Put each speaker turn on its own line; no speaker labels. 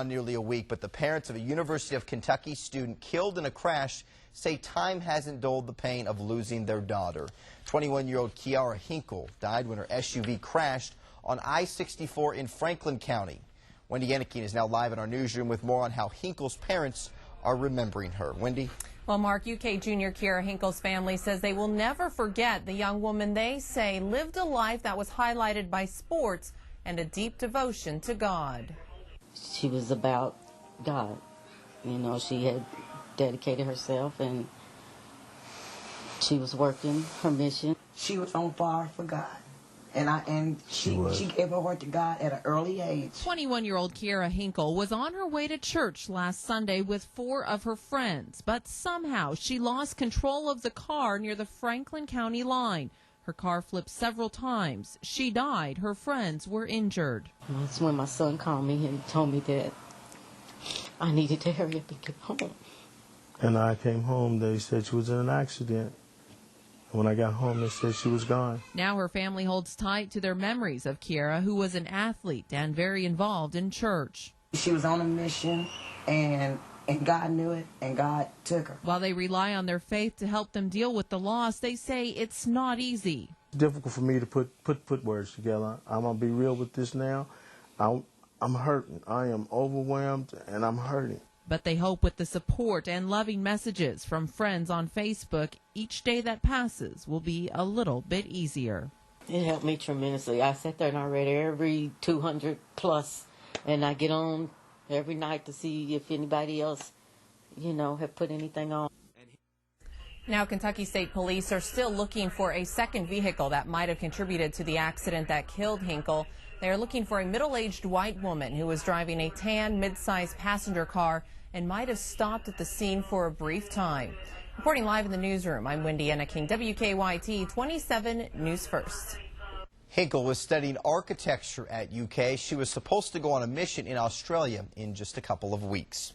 Nearly a week, but the parents of a University of Kentucky student killed in a crash say time hasn't dulled the pain of losing their daughter. 21-year-old Kiara Hinkle died when her SUV crashed on I-64 in Franklin County. Wendy Yannickine is now live in our newsroom with more on how Hinkle's parents are remembering her. Wendy?
Well, Mark, UK junior Kiara Hinkle's family says they will never forget the young woman they say lived a life that was highlighted by sports and a deep devotion to God.
She was about God. You know, she had dedicated herself and she was working her mission.
She was on fire for God. And she gave her heart to God at an early age.
21-year-old Kiara Hinkle was on her way to church last Sunday with 4 of her friends, but somehow she lost control of the car near the Franklin County line. Her car flipped several times. She died. Her friends were injured.
That's when my son called me and told me that I needed to hurry up and get home.
And I came home, they said she was in an accident. When I got home, they said she was gone.
Now her family holds tight to their memories of Kiara, who was an athlete and very involved in church.
She was on a mission, and God knew it, and God took her.
While they rely on their faith to help them deal with the loss, they say it's not easy.
It's difficult for me to put words together. I'm going to be real with this now. I'm hurting. I am overwhelmed, and I'm hurting.
But they hope with the support and loving messages from friends on Facebook, each day that passes will be a little bit easier.
It helped me tremendously. I sat there and I read every 200 plus, and I get on every night to see if anybody else, you know, have put anything on.
Now, Kentucky State Police are still looking for a second vehicle that might have contributed to the accident that killed Hinkle. They are looking for a middle-aged white woman who was driving a tan mid-sized passenger car and might have stopped at the scene for a brief time. Reporting live in the newsroom, I'm Wendy Yannickine, WKYT 27 News First.
Hinkle was studying architecture at UK. She was supposed to go on a mission in Australia in just a couple of weeks.